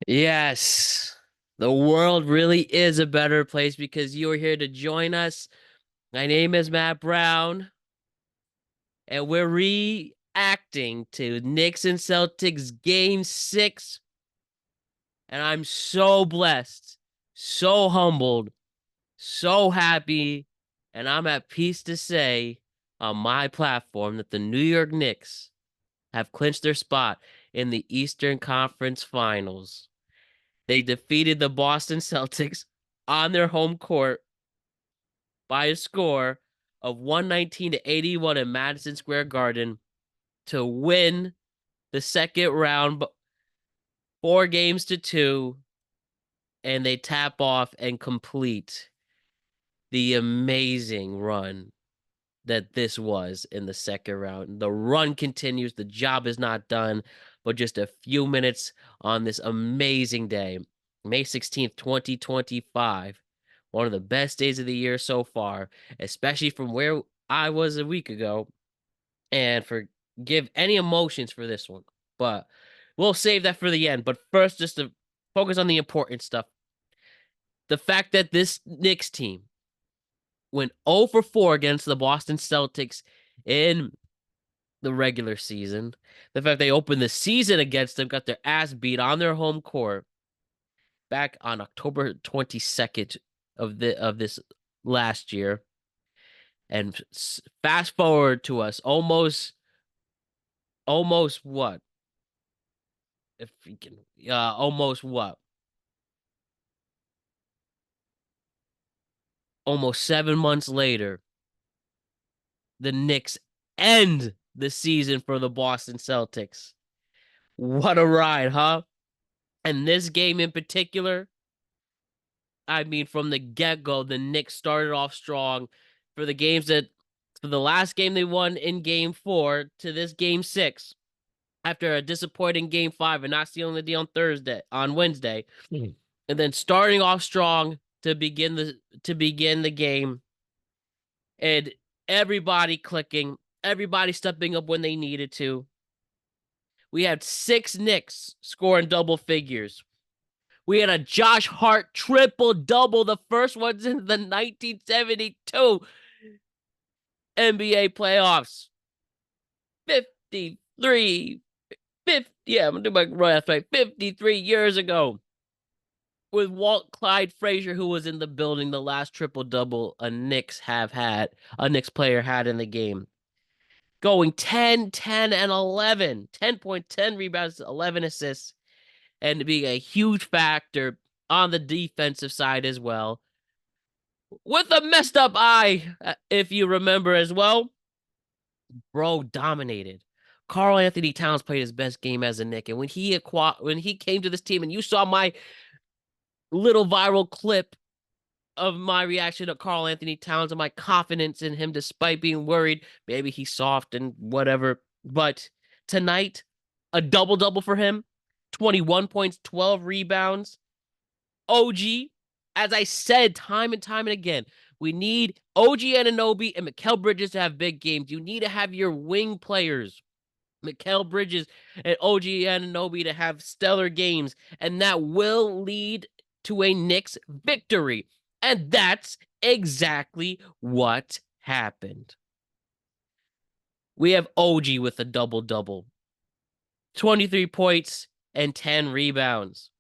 Yes, the world really is a better place because you are here to join us. My name is Matt Brown, and we're reacting to Knicks and Celtics Game 6. And I'm so blessed, so humbled, so happy, and I'm at peace to say on my platform that the New York Knicks have clinched their spot in the Eastern Conference Finals. They defeated the Boston Celtics on their home court by a score of 119 to 81 in Madison Square Garden to win the second round 4 games to 2, and they tap off and complete the amazing run that this was in the second round. The run continues. The job is not done, but just a few minutes on this amazing day, May 16th, 2025. One of the best days of the year so far, especially from where I was a week ago. And forgive any emotions for this one, but we'll save that for the end. But first, just to focus on the important stuff. The fact that this Knicks team went 0 for 4 against the Boston Celtics in the regular season. The fact they opened the season against them, got their ass beat on their home court back on October 22nd of this last year. And fast forward to us almost what? If we can almost what? Almost 7 months later, the Knicks end the season for the Boston Celtics. What a ride, huh? And this game in particular, I mean, from the get-go, the Knicks started off strong for the last game they won in game 4 to this game 6 after a disappointing game 5 and not sealing the deal on Wednesday. Mm. And then starting off strong to begin the game, and everybody clicking, everybody stepping up when they needed to. We had 6 Knicks scoring double figures. We had a Josh Hart triple double. The first one's in the 1972 NBA playoffs. 53, 50, yeah, I'm gonna do my right. 53 years ago. With Walt Clyde Frazier, who was in the building, the last triple double a Knicks player had in the game. Going 10, 10, and 11. 10.10 rebounds, 11 assists, and being a huge factor on the defensive side as well. With a messed up eye, if you remember as well. Bro dominated. Karl Anthony Towns played his best game as a Knick, and when he came to this team, and you saw my little viral clip of my reaction to Karl Anthony Towns and my confidence in him despite being worried, maybe he's soft and whatever. But tonight, a double-double for him, 21 points, 12 rebounds. OG, as I said time and time and again, we need OG Anunoby and Mikal Bridges to have big games. You need to have your wing players, Mikal Bridges and OG Anunoby, to have stellar games, and that will lead to a Knicks victory. And that's exactly what happened. We have OG with a double-double, 23 points and 10 rebounds.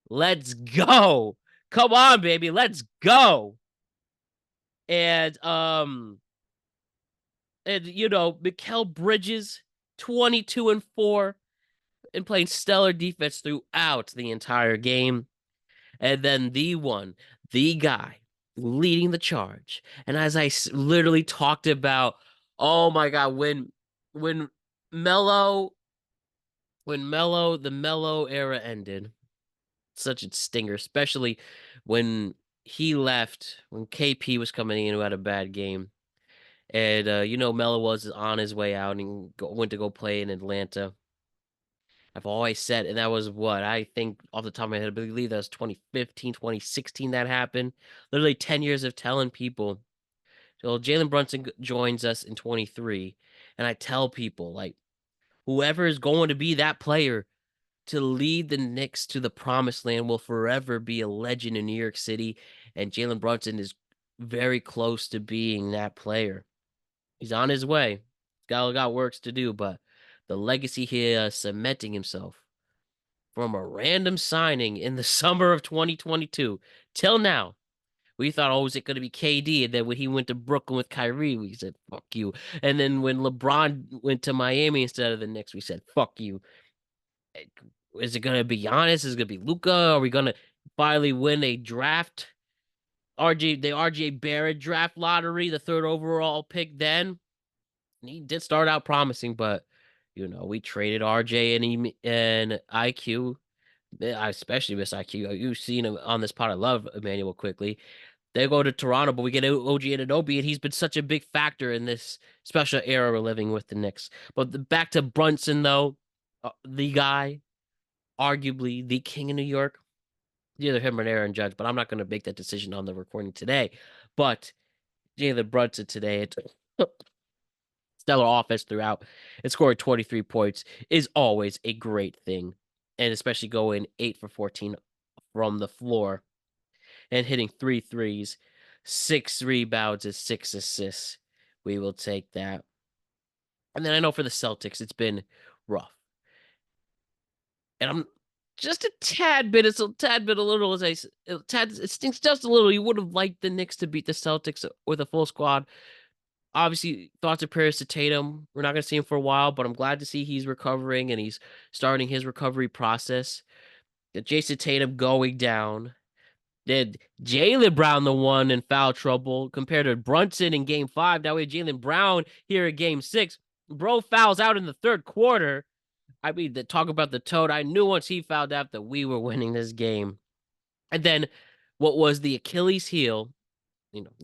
Let's go. Come on, baby. Let's go. And Mikal Bridges, 22 and 4, and playing stellar defense throughout the entire game. And then the guy leading the charge. And as I literally talked about, oh my God, when Melo, the Melo era ended, such a stinger, especially when he left, when KP was coming in who had a bad game. And, Melo was on his way out and went to go play in Atlanta. I've always said, and that was what I think off the top of my head, I believe that was 2015, 2016 that happened. Literally 10 years of telling people. So Jalen Brunson joins us in 23. And I tell people, like, whoever is going to be that player, to lead the Knicks to the promised land, will forever be a legend in New York City, and Jalen Brunson is very close to being that player. He's on his way. Got works to do, but the legacy here cementing himself from a random signing in the summer of 2022 till now. We thought, oh, is it going to be KD? And then when he went to Brooklyn with Kyrie, we said, fuck you. And then when LeBron went to Miami instead of the Knicks, we said, fuck you. Is it going to be Giannis? Is it going to be Luka? Are we going to finally win a draft? The RJ Barrett draft lottery, the third overall pick then. He did start out promising, but we traded RJ and IQ. I especially miss IQ. You've seen him on this pod. I love Emmanuel quickly. They go to Toronto, but we get OG Anunoby, and he's been such a big factor in this special era we're living with the Knicks. But back to Brunson, though, the guy, arguably the king of New York, either him or Aaron Judge, but I'm not going to make that decision on the recording today. But Jalen Brunson today, it's stellar offense throughout, and scoring 23 points is always a great thing, and especially going 8 for 14 from the floor and hitting 3 threes, 6 rebounds, and 6 assists. We will take that. And then I know for the Celtics, it's been rough. And I'm just a tad bit, it's a tad bit a little, it stinks just a little. You would have liked the Knicks to beat the Celtics with a full squad. Obviously, thoughts and prayers to Tatum. We're not going to see him for a while, but I'm glad to see he's recovering and he's starting his recovery process. Jayson Tatum going down. Did Jaylen Brown the one in foul trouble compared to Brunson in game 5? That way, Jaylen Brown here in game 6. Bro fouls out in the third quarter. I mean, talk about the toad. I knew once he fouled out that we were winning this game. And then what was the Achilles heel,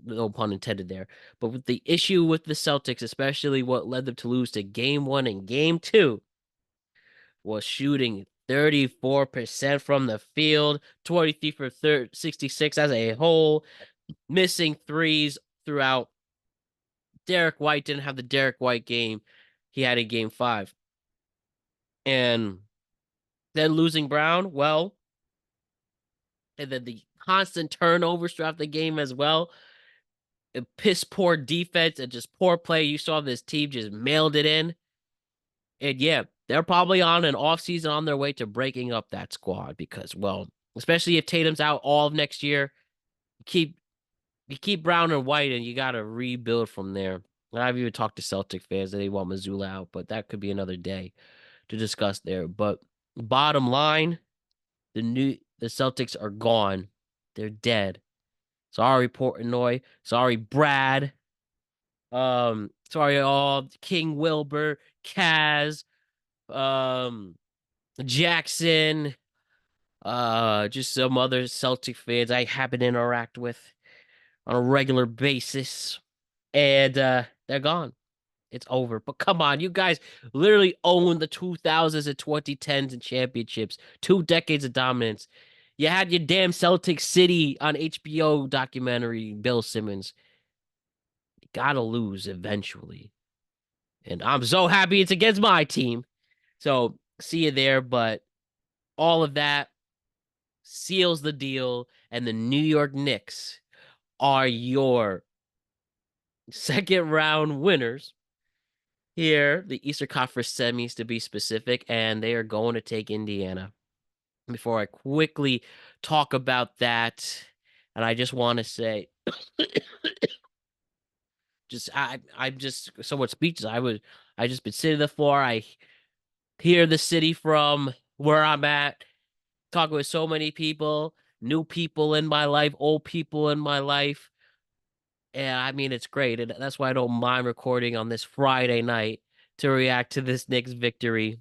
no pun intended there, but with the issue with the Celtics, especially what led them to lose to game 1 and game 2, was shooting 34% from the field, 23 for 66 as a whole, missing threes throughout. Derrick White didn't have the Derrick White game he had in game 5. And then losing Brown, well, and then the constant turnovers throughout the game as well. A piss poor defense and just poor play. You saw this team just mailed it in. And yeah, they're probably on an offseason on their way to breaking up that squad because, well, especially if Tatum's out all of next year, you keep Brown and White and you got to rebuild from there. And I've even talked to Celtic fans that they want Mazzulla out, but that could be another day to discuss there. But bottom line, the Celtics are gone. They're dead. Sorry, Portnoy. Sorry, Brad. Sorry, all King Wilbur, Kaz, Jackson, just some other Celtic fans I happen to interact with on a regular basis. And they're gone. It's over. But come on, you guys literally own the 2000s and 2010s and championships. 2 decades of dominance. You had your damn Celtic City on HBO documentary, Bill Simmons. You gotta lose eventually. And I'm so happy it's against my team. So see you there. But all of that seals the deal. And the New York Knicks are your second round winners here, the Eastern Conference semis to be specific, and they are going to take Indiana. Before I quickly talk about that, and I just want to say, I'm just somewhat speechless. I just been sitting on the floor. I hear the city from where I'm at, talking with so many people, new people in my life, old people in my life. And I mean, it's great. And that's why I don't mind recording on this Friday night to react to this Knicks victory.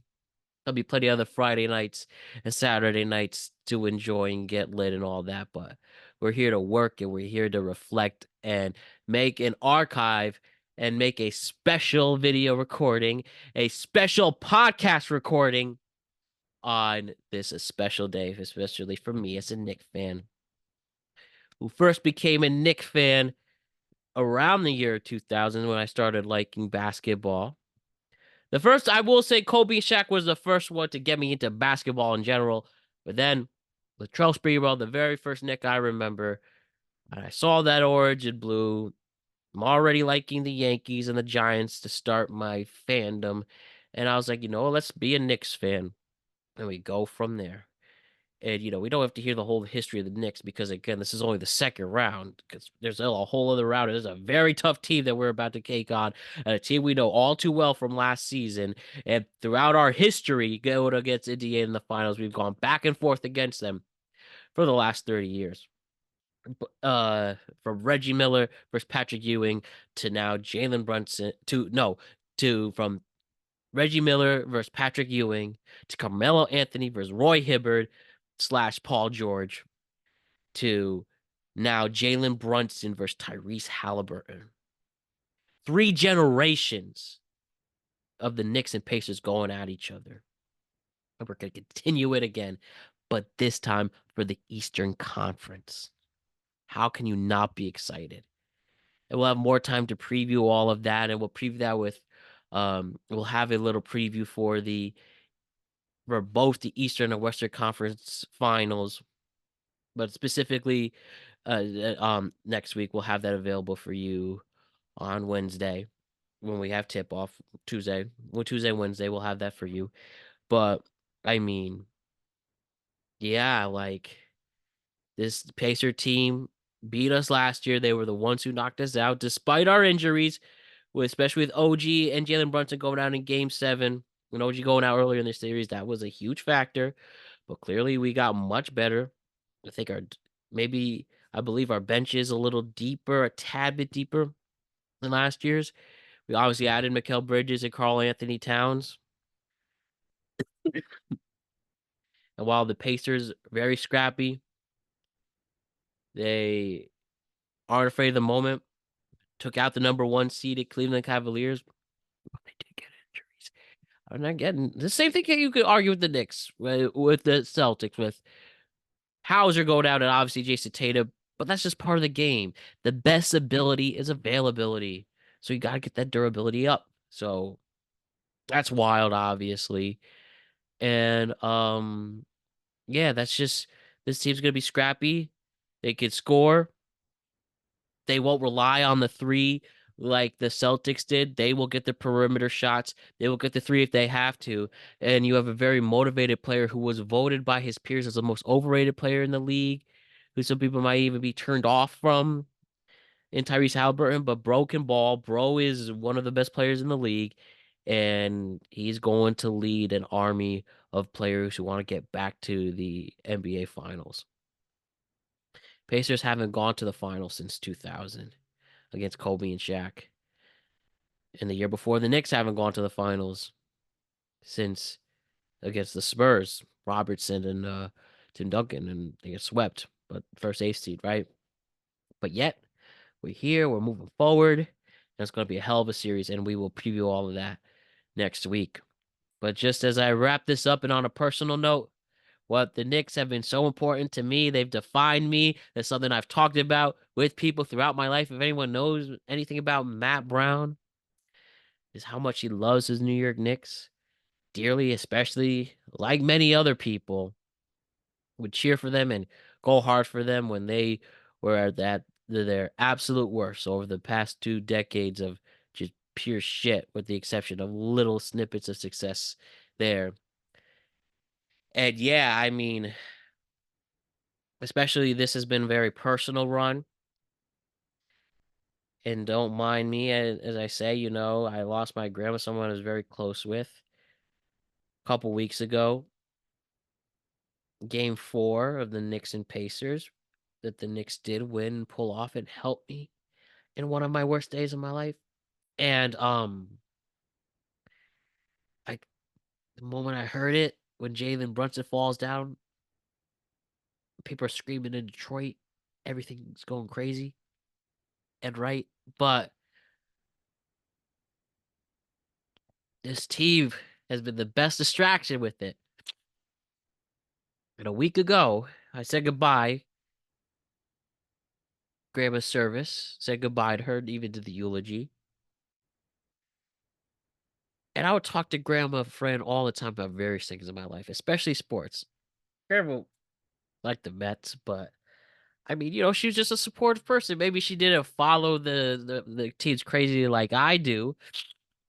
There'll be plenty of other Friday nights and Saturday nights to enjoy and get lit and all that. But we're here to work and we're here to reflect and make an archive and make a special video recording, a special podcast recording on this special day, especially for me as a Knicks fan who first became a Knicks fan around the year 2000 when I started liking basketball. The first, I will say, Kobe and Shaq was the first one to get me into basketball in general. But then, Latrell Sprewell, the very first Knick I remember, and I saw that orange and blue. I'm already liking the Yankees and the Giants to start my fandom. And I was like, let's be a Knicks fan. And we go from there. And, we don't have to hear the whole history of the Knicks because, again, this is only the second round because there's a whole other round. There's a very tough team that we're about to take on, and a team we know all too well from last season. And throughout our history, going against Indiana in the finals, we've gone back and forth against them for the last 30 years. From Reggie Miller versus Patrick Ewing to now Jalen Brunson from Reggie Miller versus Patrick Ewing to Carmelo Anthony versus Roy Hibbert / Paul George to now Jalen Brunson versus Tyrese Halliburton. 3 generations of the Knicks and Pacers going at each other. And we're going to continue it again, but this time for the Eastern Conference. How can you not be excited? And we'll have more time to preview all of that, and we'll preview that with we'll have a little preview for both the Eastern and Western Conference finals, but specifically next week we'll have that available for you on Wednesday when we have tip off Tuesday. Well, Tuesday, Wednesday we'll have that for you. But I mean, yeah, like this Pacer team beat us last year. They were the ones who knocked us out despite our injuries, especially with OG and Jalen Brunson going out in Game 7. When OG going out earlier in the series, that was a huge factor. But clearly, we got much better. I think I believe our bench is a little deeper, a tad bit deeper than last year's. We obviously added Mikal Bridges and Karl Anthony Towns. And while the Pacers are very scrappy, they aren't afraid of the moment. Took out the number 1 seeded Cleveland Cavaliers. But they did get injuries. I'm not getting the same thing you could argue with the Knicks, with the Celtics, with Hauser going out and obviously Jayson Tatum. But that's just part of the game. The best ability is availability. So you got to get that durability up. So that's wild, obviously. And yeah, that's just this team's gonna be scrappy. They could score. They won't rely on the three like the Celtics did. They will get the perimeter shots. They will get the three if they have to. And you have a very motivated player who was voted by his peers as the most overrated player in the league, who some people might even be turned off from in Tyrese Halliburton, but Bro can ball. Bro is one of the best players in the league, and he's going to lead an army of players who want to get back to the NBA Finals. Pacers haven't gone to the finals since 2000 against Kobe and Shaq. And the year before, the Knicks haven't gone to the finals since against the Spurs, Robertson and Tim Duncan, and they get swept, but first 8 seed, right? But yet, we're here, we're moving forward, and it's going to be a hell of a series, and we will preview all of that next week. But just as I wrap this up, and on a personal note, what the Knicks have been so important to me. They've defined me. That's something I've talked about with people throughout my life. If anyone knows anything about Matt Brown, is how much he loves his New York Knicks dearly, especially like many other people would cheer for them and go hard for them when they were at their absolute worst over the past 2 decades of just pure shit, with the exception of little snippets of success there. And yeah, I mean, especially this has been a very personal run. And don't mind me as I say, I lost my grandma, someone I was very close with, a couple weeks ago. Game 4 of the Knicks and Pacers that the Knicks did win and pull off and help me in one of my worst days of my life. And I the moment I heard it, when Jalen Brunson falls down, people are screaming in Detroit, everything's going crazy and right. But this team has been the best distraction with it. And a week ago, I said goodbye. Grandma's service, said goodbye to her, even to the eulogy. And I would talk to grandma friend all the time about various things in my life, especially sports. Grandma liked the Mets, but I mean, she was just a supportive person. Maybe she didn't follow the teams crazy like I do,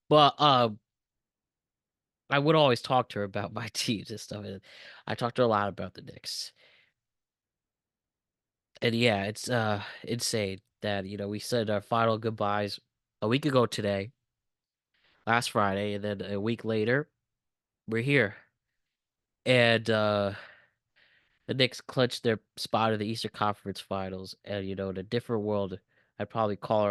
but I would always talk to her about my teams and stuff. And I talked to her a lot about the Knicks. And yeah, it's insane that, we said our final goodbyes a week ago today, last Friday, and then a week later, we're here. And the Knicks clinched their spot in the Eastern Conference Finals. And in a different world, I'd often call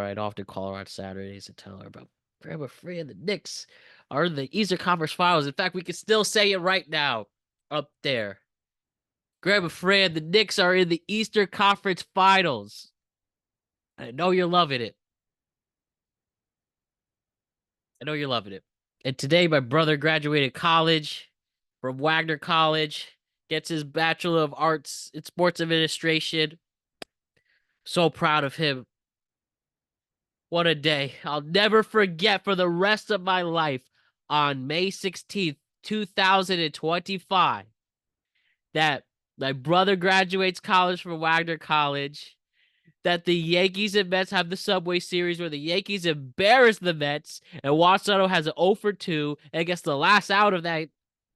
her on Saturdays and tell her about Grandma Free and the Knicks are in the Eastern Conference Finals. In fact, we can still say it right now up there. Grandma Fran, the Knicks are in the Eastern Conference Finals. I know you're loving it. I know you're loving it. And today, my brother graduated college from Wagner College, gets his Bachelor of Arts in Sports Administration. So proud of him. What a day. I'll never forget for the rest of my life on May 16th, 2025, that my brother graduates college from Wagner College, that the Yankees and Mets have the Subway Series where the Yankees embarrass the Mets and Juan Soto has an 0 for 2 and gets the last out of that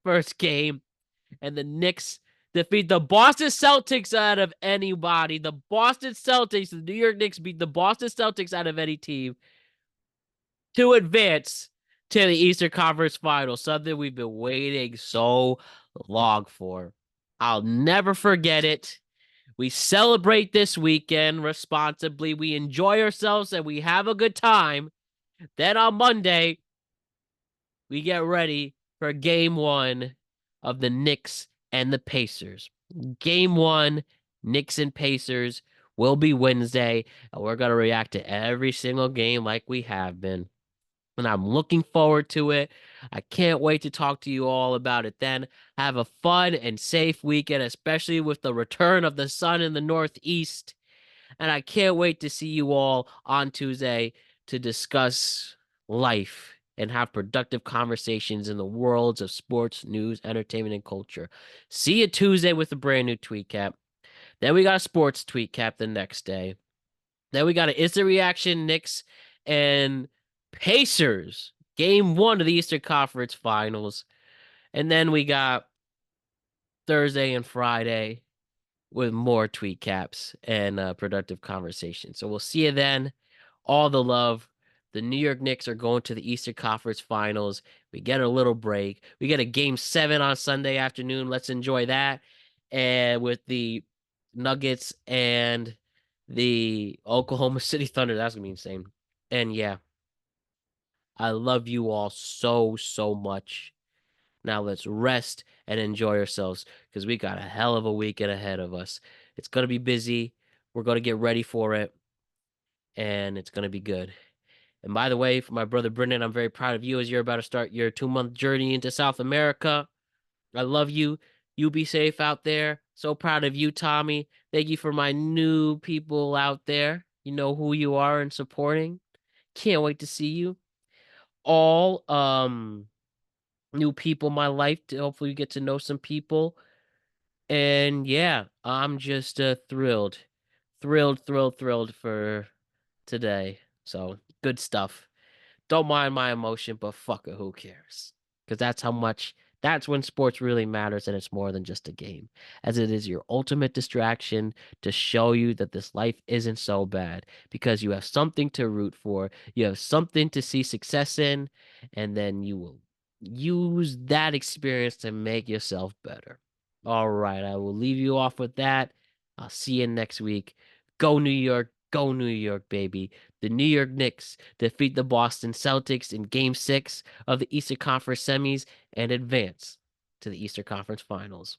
first game, and the Knicks defeat the Boston Celtics out of anybody. The Boston Celtics, the New York Knicks beat the Boston Celtics out of any team to advance to the Eastern Conference Finals, something we've been waiting so long for. I'll never forget it. We celebrate this weekend responsibly. We enjoy ourselves and we have a good time. Then on Monday, we get ready for game one of the Knicks and the Pacers. Game one, Knicks and Pacers, will be Wednesday, and we're going to react to every single game like we have been. And I'm looking forward to it. I can't wait to talk to you all about it then. Have a fun and safe weekend, especially with the return of the sun in the Northeast. And I can't wait to see you all on Tuesday to discuss life and have productive conversations in the worlds of sports, news, entertainment, and culture. See you Tuesday with a brand new tweet cap. Then we got a sports tweet cap the next day. Then we got an instant reaction Knicks and Pacers game one of the Eastern Conference Finals. And then we got Thursday and Friday with more tweet caps and productive conversation. So we'll see you then. All the love. The New York Knicks are going to the Eastern Conference Finals. We get a little break. We get a game 7 on Sunday afternoon. Let's enjoy that. And with the Nuggets and the Oklahoma City Thunder, that's going to be insane. And yeah, I love you all so, so much. Now let's rest and enjoy ourselves because we got a hell of a weekend ahead of us. It's going to be busy. We're going to get ready for it, and it's going to be good. And by the way, for my brother Brendan, I'm very proud of you as you're about to start your 2-month journey into South America. I love you. You be safe out there. So proud of you, Tommy. Thank you for my new people out there. You know who you are and supporting. Can't wait to see you. All new people in my life to hopefully get to know some people. And yeah, I'm just thrilled for today. So good stuff. Don't mind my emotion, but fuck it, who cares? Because that's when sports really matters and it's more than just a game, as it is your ultimate distraction to show you that this life isn't so bad because you have something to root for, you have something to see success in, and then you will use that experience to make yourself better. All right, I will leave you off with that. I'll see you next week. Go New York, baby. The New York Knicks defeat the Boston Celtics in Game 6 of the Eastern Conference Semis and advance to the Eastern Conference Finals.